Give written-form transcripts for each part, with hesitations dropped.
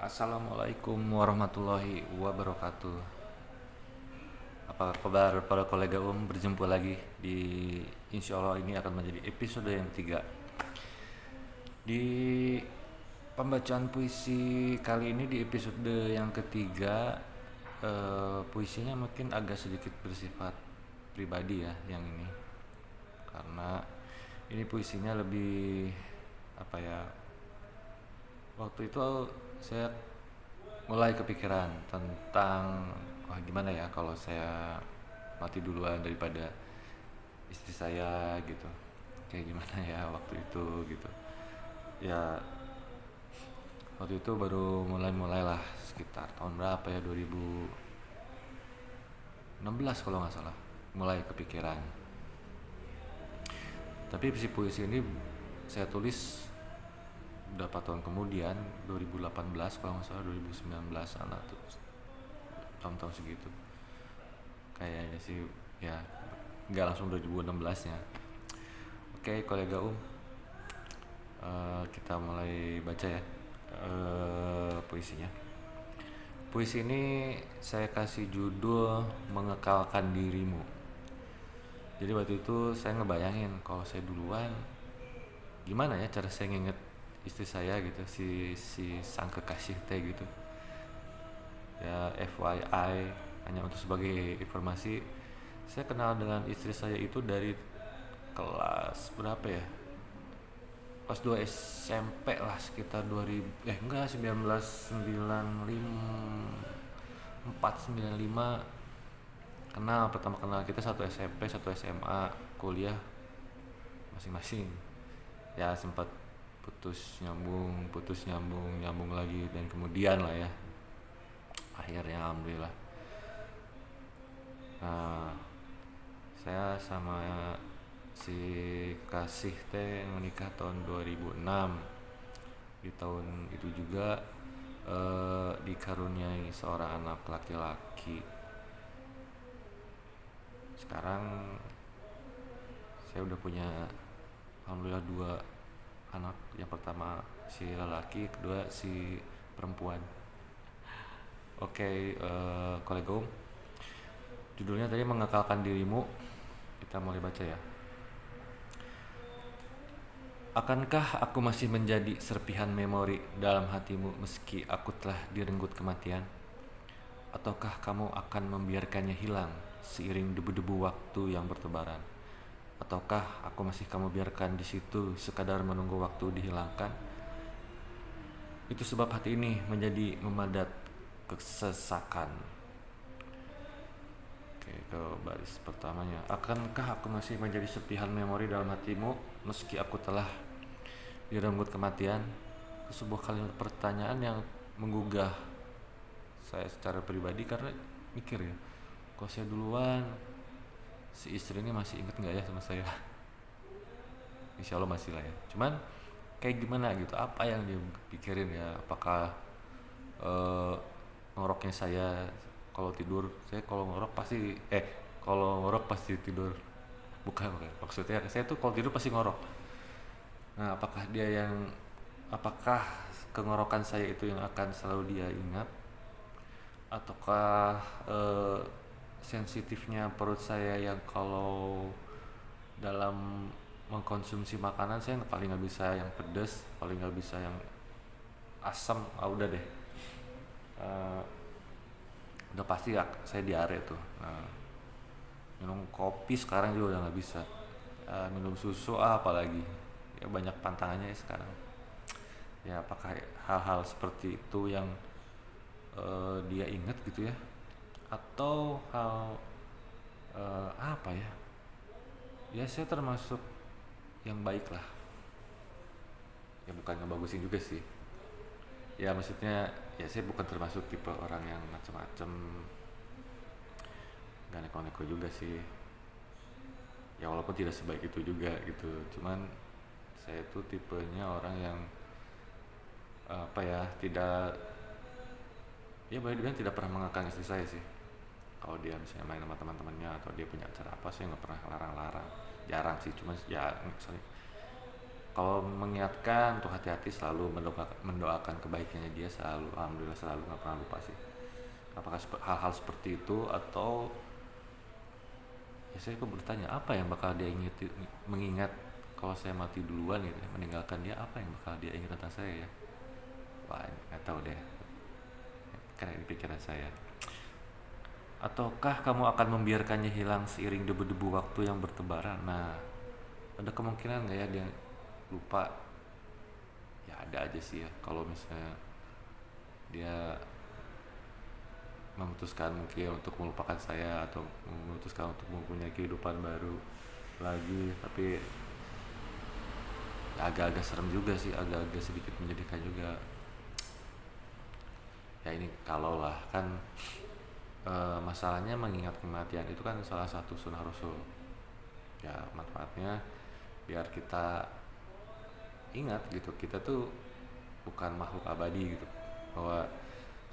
Assalamualaikum warahmatullahi wabarakatuh. Apa kabar para kolega Berjumpa lagi di insya Allah ini akan menjadi episode yang ketiga. Di pembacaan puisi kali ini di episode yang ketiga, puisinya mungkin agak sedikit bersifat pribadi ya yang ini. Karena ini puisinya lebih apa ya, waktu itu saya mulai kepikiran tentang wah gimana ya kalau saya mati duluan daripada istri saya gitu, kayak gimana ya waktu itu gitu ya. Waktu itu baru mulai lah sekitar tahun berapa ya, 2016 kalau nggak salah, mulai kepikiran. Tapi si puisi ini saya tulis berapa tahun kemudian, 2018 kalau nggak salah, 2019 sana tuh, tahun-tahun segitu kayaknya sih ya, nggak langsung 2016 nya. Oke kolega kita mulai baca ya puisinya. Puisi ini saya kasih judul Mengekalkan Dirimu. Jadi waktu itu saya ngebayangin kalau saya duluan gimana ya cara saya nginget istri saya gitu, si sang kekasih teh gitu ya. FYI, hanya untuk sebagai informasi, saya kenal dengan istri saya itu dari kelas berapa ya, kelas 2 SMP lah, sekitar 2000 enggak 1995 kenal. Pertama kenal kita satu SMP satu SMA, kuliah masing-masing ya, sempat putus nyambung nyambung lagi, dan kemudian lah ya akhirnya alhamdulillah. Nah, saya sama si kasih teh menikah tahun 2006. Di tahun itu juga dikaruniai seorang anak laki-laki. Sekarang saya udah punya alhamdulillah dua anak. Yang pertama si lelaki, kedua si perempuan. Oke, kolega judulnya tadi Mengekalkan Dirimu. Kita mulai baca ya. Akankah aku masih menjadi serpihan memori dalam hatimu meski aku telah direnggut kematian? Ataukah kamu akan membiarkannya hilang seiring debu-debu waktu yang bertebaran? Ataukah aku masih kamu biarkan di situ sekadar menunggu waktu dihilangkan? Itu sebab hati ini menjadi memadat kesesakan. Oke, ke baris pertamanya. Akankah aku masih menjadi serpihan memori dalam hatimu meski aku telah direnggut kematian? Itu sebuah kalimat pertanyaan yang menggugah saya secara pribadi, karena mikir ya, kalau saya duluan, si istri ini masih inget nggak ya sama saya? Insya Allah masih lah ya. Cuman kayak gimana gitu, apa yang dia pikirin ya? Apakah eh, ngoroknya saya kalau tidur, saya kalau ngorok pasti kalau ngorok pasti tidur, bukan maksudnya saya tuh kalau tidur pasti ngorok. Nah, apakah kengorokan saya itu yang akan selalu dia ingat, ataukah sensitifnya perut saya yang kalau dalam mengkonsumsi makanan saya paling nggak bisa yang pedas, paling nggak bisa yang asam, udah deh. Eh, udah pasti ya, saya diare tuh. Nah, minum kopi sekarang juga udah nggak bisa. Minum susu apalagi, ya banyak pantangannya ya sekarang. Ya apakah hal-hal seperti itu yang dia ingat gitu ya, atau hal apa ya, ya saya termasuk yang baik lah ya, bukan ngebagusin juga sih ya, maksudnya ya saya bukan termasuk tipe orang yang macem-macem, gak neko-neko juga sih ya, walaupun tidak sebaik itu juga gitu. Cuman saya tuh tipenya orang yang apa ya, tidak, ya boleh dibilang tidak pernah mengekang istri saya sih. Kalau dia misalnya main sama teman-temannya atau dia punya acara apa, saya nggak pernah larang-larang, jarang sih. Cuman ya sorry, Kalau mengingatkan untuk hati-hati, selalu mendoakan kebaikannya dia, selalu alhamdulillah, selalu nggak pernah lupa sih. Apakah hal-hal seperti itu, atau ya saya kok bertanya apa yang bakal dia mengingat kalau saya mati duluan gitu ya, meninggalkan dia, apa yang bakal dia ingat tentang saya ya. Wah, nggak tahu deh, karena ini pikiran saya. Ataukah kamu akan membiarkannya hilang seiring debu-debu waktu yang bertebaran? Nah, ada kemungkinan nggak ya dia lupa? Ya ada aja sih ya, kalau misalnya dia memutuskan mungkin untuk melupakan saya, atau memutuskan untuk mempunyai kehidupan baru lagi. Tapi ya agak-agak serem juga sih, agak-agak sedikit menyedihkan juga. Ya ini kalau lah kan, masalahnya mengingat kematian itu kan salah satu sunnah Rasul. Ya manfaatnya biar kita ingat gitu, kita tuh bukan makhluk abadi gitu, bahwa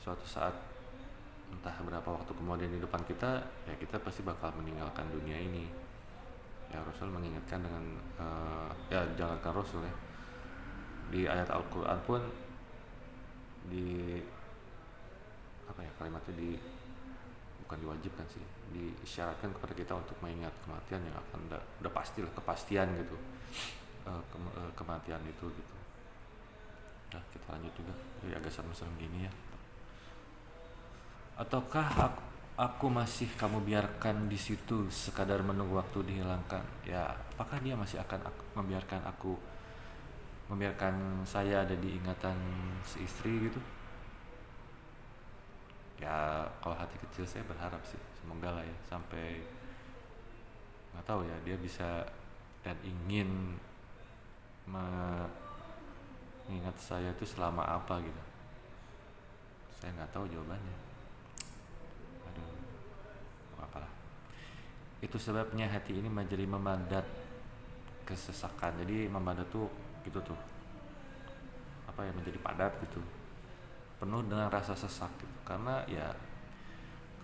suatu saat, entah berapa waktu kemudian di depan kita, ya kita pasti bakal meninggalkan dunia ini. Ya Rasul mengingatkan dengan ya jangankan Rasul ya, di ayat Al-Quran pun, di apa ya kalimatnya, di bukan diwajibkan sih, diisyaratkan kepada kita untuk mengingat kematian yang akan udah pastilah, kepastian gitu, kematian itu gitu. Nah kita lanjut juga, jadi agak serem-serem gini ya. Ataukah aku masih kamu biarkan di situ sekadar menunggu waktu dihilangkan? Ya, apakah dia masih akan membiarkan saya ada di ingatan si istri gitu? Ya, kalau hati kecil saya berharap sih, semoga lah ya, sampai nggak tahu ya, dia bisa dan ingin mengingat saya itu selama apa gitu. Saya nggak tahu jawabannya. Aduh, apalah. Itu sebabnya hati ini menjadi memadat kesesakan. Jadi memadat tuh gitu tuh, apa ya, menjadi padat gitu, penuh dengan rasa sesak gitu. Karena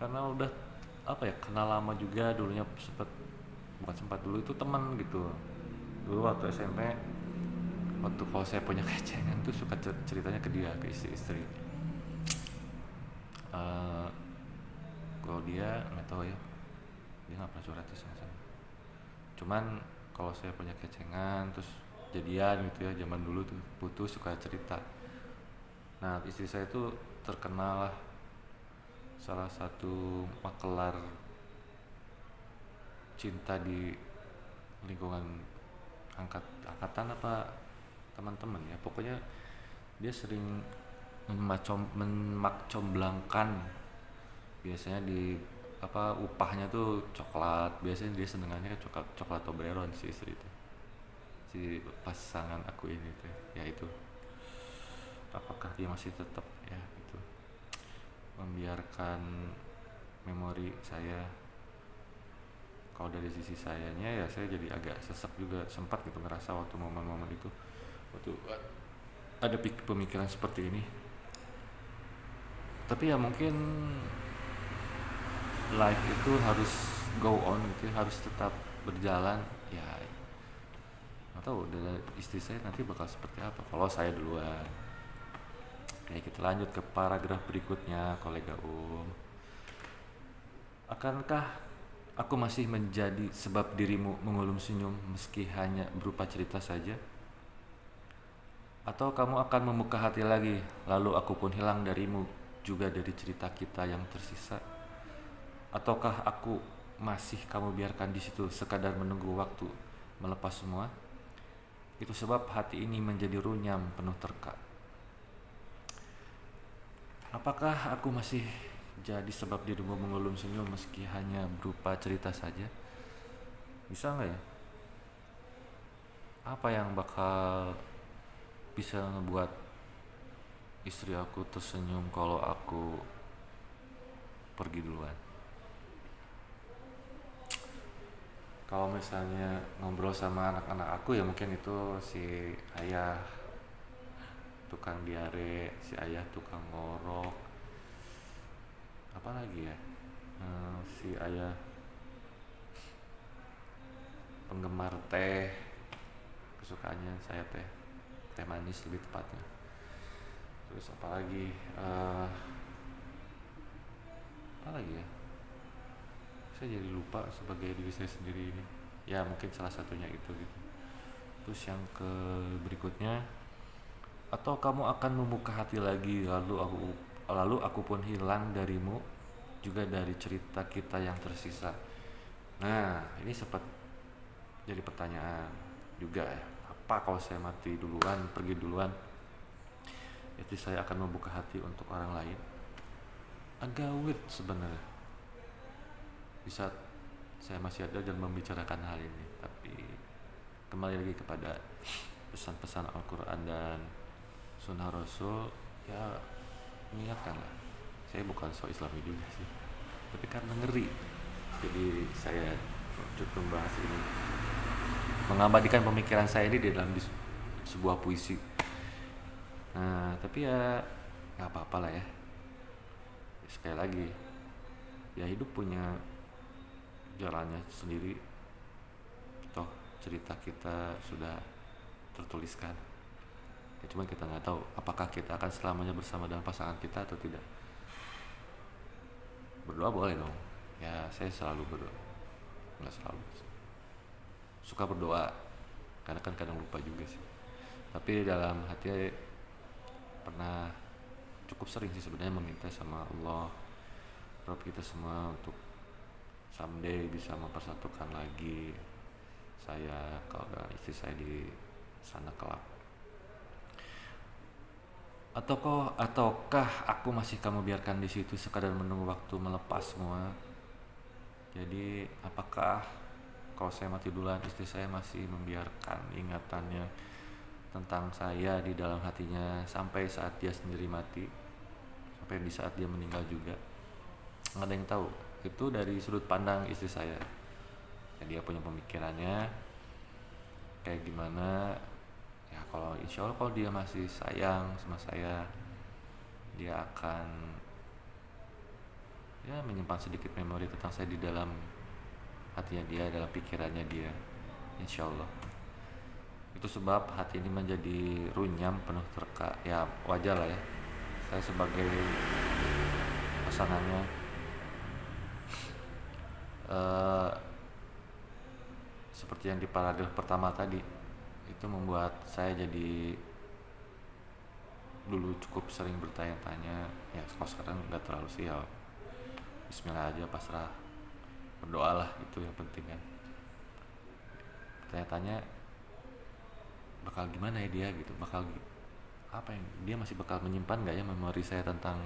udah apa ya, kenal lama juga, dulunya bukan sempat, dulu itu teman gitu. Dulu waktu SMP, waktu kalau saya punya kecengan tuh suka ceritanya ke dia, ke istri. uh, Kalau dia nggak tahu ya, dia nggak pernah curhat sih sama saya. Cuman kalau saya punya kecengan terus jadian gitu ya, zaman dulu tuh putus, suka cerita. Nah istri saya tuh terkenal lah, salah satu makelar cinta di lingkungan angkatan apa teman-teman ya, pokoknya dia sering memakcomblangkan. Biasanya di apa, upahnya tuh coklat, biasanya dia senengannya kan coklat Toblerone si istri itu, si pasangan aku ini tuh ya itu. Apakah dia masih tetap ya itu membiarkan memori saya? Kalau dari sisi sayanya ya, saya jadi agak sesek juga, sempat gitu ngerasa waktu momen-momen itu, waktu ada pemikiran seperti ini. Tapi ya mungkin life itu harus go on gitu, harus tetap berjalan ya. Nggak tahu dari istri saya nanti bakal seperti apa kalau saya duluan. Ya kita lanjut ke paragraf berikutnya, kolega Akankah aku masih menjadi sebab dirimu mengulum senyum meski hanya berupa cerita saja? Atau kamu akan membuka hati lagi, lalu aku pun hilang darimu, juga dari cerita kita yang tersisa? Ataukah aku masih kamu biarkan di situ sekadar menunggu waktu melepas semua? Itu sebab hati ini menjadi runyam penuh terka. Apakah aku masih jadi sebab dirimu mengulum senyum meski hanya berupa cerita saja? Bisa nggak ya? Apa yang bakal bisa ngebuat istri aku tersenyum kalau aku pergi duluan? Kalau misalnya ngobrol sama anak-anak aku ya mungkin itu si ayah tukang diare, si ayah tukang ngorok, apa lagi ya, si ayah penggemar teh, kesukaannya saya teh manis lebih tepatnya. Terus apa lagi ya, saya jadi lupa sebagai diri saya sendiri ini. Ya mungkin salah satunya itu gitu. Terus yang ke berikutnya, atau kamu akan membuka hati lagi, lalu aku pun hilang darimu, juga dari cerita kita yang tersisa. Nah, ini sempat jadi pertanyaan juga ya. Apa kalau saya mati duluan, pergi duluan, jadi saya akan membuka hati untuk orang lain? Agak weird sebenarnya di saat saya masih ada dan membicarakan hal ini. Tapi kembali lagi kepada pesan-pesan Al-Quran dan Sunnah Rasul, ya mengingatkanlah. Saya bukan so Islami juga sih, tapi karena ngeri, jadi saya cukup membahas ini, mengabadikan pemikiran saya ini di dalam sebuah puisi. Nah, tapi ya nggak apa-apa lah ya. Sekali lagi, ya hidup punya jalannya sendiri. Toh cerita kita sudah tertuliskan. Ya, cuman kita nggak tahu apakah kita akan selamanya bersama dengan pasangan kita atau tidak. Berdoa boleh dong. Ya saya selalu berdoa, nggak selalu, suka berdoa, karena kan kadang lupa juga sih. Tapi dalam hati pernah cukup sering sih sebenarnya meminta sama Allah, Rob kita semua, untuk someday bisa mempersatukan lagi saya kalau dengan istri saya di sana kelak. Ataukah aku masih kamu biarkan di situ sekadar menunggu waktu melepas semua? Jadi apakah kalau saya mati duluan, istri saya masih membiarkan ingatannya tentang saya di dalam hatinya sampai saat dia sendiri mati, sampai di saat dia meninggal juga? Nggak ada yang tahu. Itu dari sudut pandang istri saya. Ya, dia punya pemikirannya kayak gimana. Ya kalau insya Allah kalau dia masih sayang sama saya, dia akan ya menyimpan sedikit memori tentang saya di dalam hatinya dia, dalam pikirannya dia, insya Allah. Itu sebab hati ini menjadi runyam, penuh terka. Ya wajar lah ya, saya sebagai pasangannya seperti yang di paragraf pertama tadi, itu membuat saya jadi dulu cukup sering bertanya-tanya. Ya kalau sekarang nggak terlalu sih, ya Bismillah aja, pasrah, berdoalah, itu yang penting kan. Tanya-tanya bakal gimana ya dia gitu, bakal apa yang dia masih bakal menyimpan nggak ya memori saya tentang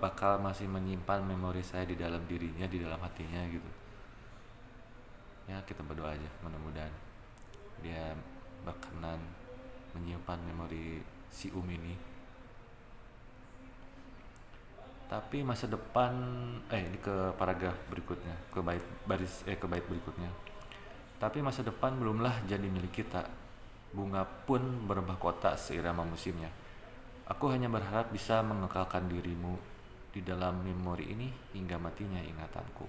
bakal masih menyimpan memori saya di dalam dirinya, di dalam hatinya gitu. Ya kita berdoa aja, mudah-mudahan dia berkenan menyimpan memori si ini. Tapi masa depan, ini ke paragraf berikutnya, ke bait berikutnya. Tapi masa depan belumlah jadi milik kita. Bunga pun bermahkota seirama musimnya. Aku hanya berharap bisa mengekalkan dirimu di dalam memori ini hingga matinya ingatanku.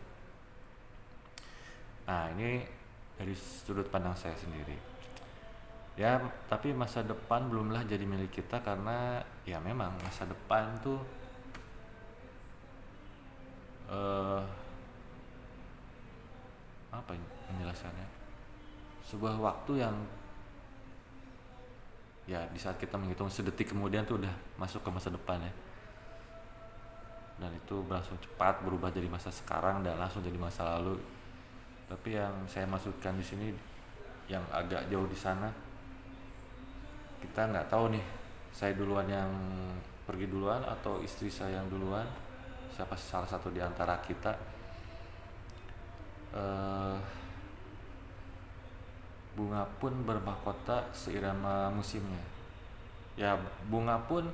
Nah, ini dari sudut pandang saya sendiri. Ya, tapi masa depan belumlah jadi milik kita karena ya memang masa depan tuh apa penjelasannya? Sebuah waktu yang ya di saat kita menghitung sedetik kemudian tuh udah masuk ke masa depan ya. Dan itu berlangsung cepat, berubah dari masa sekarang dan langsung jadi masa lalu. Tapi yang saya maksudkan di sini yang agak jauh di sana, kita nggak tahu nih, saya duluan yang pergi duluan atau istri saya yang duluan, siapa salah satu di antara kita. Bunga pun bermahkota seirama musimnya. Ya bunga pun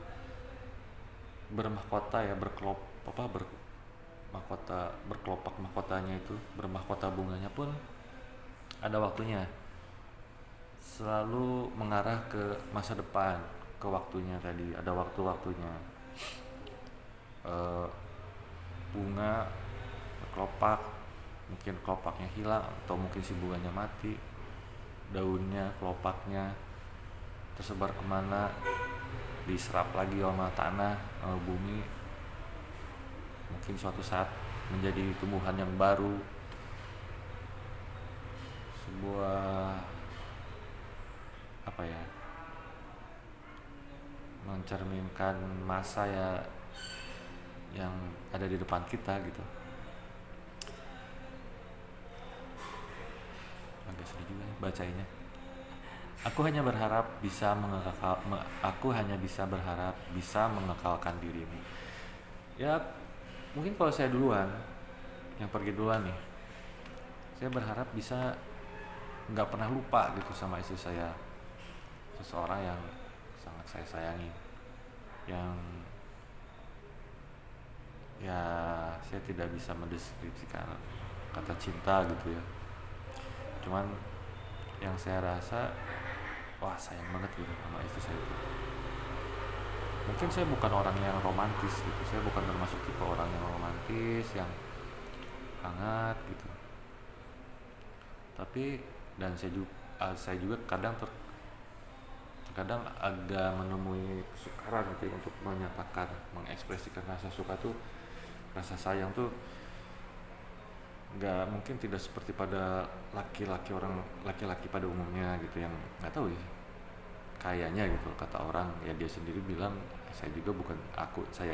bermahkota ya, berkelopak mahkotanya itu, bermahkota bunganya pun ada waktunya, selalu mengarah ke masa depan, ke waktunya tadi, ada waktu-waktunya. Bunga berkelopak mungkin kelopaknya hilang atau mungkin si bunganya mati, daunnya, kelopaknya tersebar kemana, diserap lagi sama tanah, sama bumi, mungkin suatu saat menjadi tumbuhan yang baru, sebuah apa ya, mencerminkan masa ya yang ada di depan kita gitu. Agak sedih juga nih bacanya. Aku hanya berharap bisa mengekalkan dirimu. Ya, mungkin kalau saya duluan, yang pergi duluan nih, saya berharap bisa nggak pernah lupa gitu sama istri saya, seseorang yang sangat saya sayangi, yang ya saya tidak bisa mendeskripsikan kata cinta gitu ya. Cuman yang saya rasa, wah sayang banget gitu sama istri saya itu. Mungkin saya bukan orang yang romantis gitu, saya bukan termasuk tipe orang yang romantis, yang hangat gitu. Tapi dan saya juga kadang agak menemui kesukaran gitu untuk menyatakan, mengekspresikan rasa suka tuh, rasa sayang tuh nggak mungkin tidak seperti pada laki-laki pada umumnya gitu, yang nggak tahu ya, kayaknya gitu kata orang ya, dia sendiri bilang saya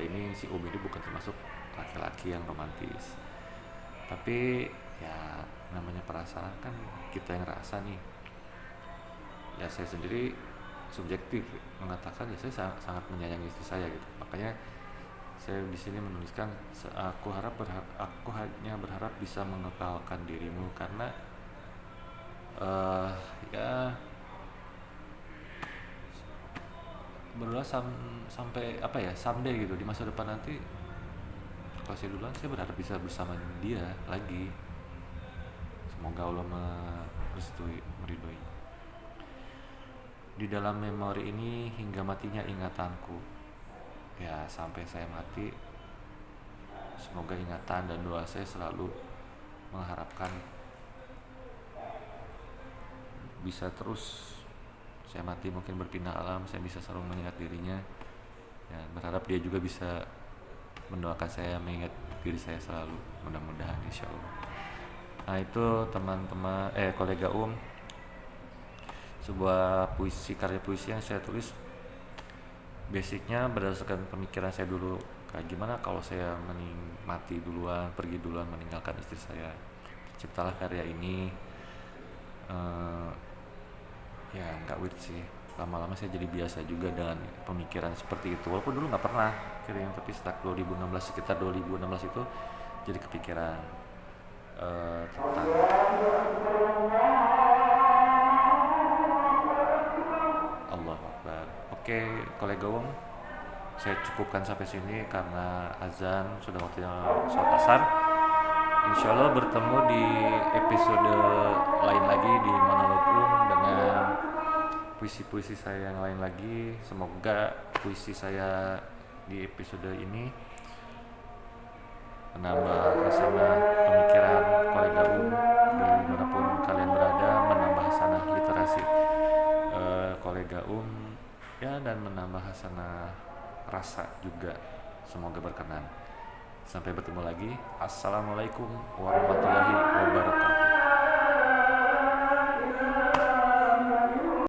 ini si Om ini bukan termasuk laki-laki yang romantis. Tapi ya namanya perasaan kan kita yang rasa nih. Ya saya sendiri subjektif mengatakan ya saya sangat menyayangi istri saya gitu. Makanya saya di sini menuliskan aku hanya berharap bisa mengekalkan dirimu, karena ya berdoa sampai apa ya, someday gitu, di masa depan nanti kalau saya duluan, saya berharap bisa bersama dia lagi. Semoga Allah meridhoi. Di dalam memori ini hingga matinya ingatanku. Ya sampai saya mati, semoga ingatan dan doa saya selalu mengharapkan bisa terus. Saya mati mungkin berpindah alam, saya bisa selalu mengingat dirinya, ya berharap dia juga bisa mendoakan saya, mengingat diri saya selalu, mudah-mudahan insya Allah. Nah itu teman-teman, kolega sebuah karya puisi yang saya tulis. Basicnya berdasarkan pemikiran saya dulu, kayak gimana kalau saya mati duluan, pergi duluan, meninggalkan istri saya. Ciptalah karya ini. Ya nggak weird sih, lama-lama saya jadi biasa juga dengan pemikiran seperti itu, walaupun dulu nggak pernah kirim, tapi sekitar 2016 itu jadi kepikiran tentang Allah Akbar. Oke kolega saya cukupkan sampai sini karena azan sudah waktunya sholat asar. Insya Allah bertemu di episode lain lagi di monolog dengan puisi-puisi saya yang lain lagi. Semoga puisi saya di episode ini menambah hasanah pemikiran kolega dimanapun kalian berada, menambah hasanah literasi kolega ya, dan menambah hasanah rasa juga. Semoga berkenan. Sampai bertemu lagi. Assalamualaikum warahmatullahi wabarakatuh.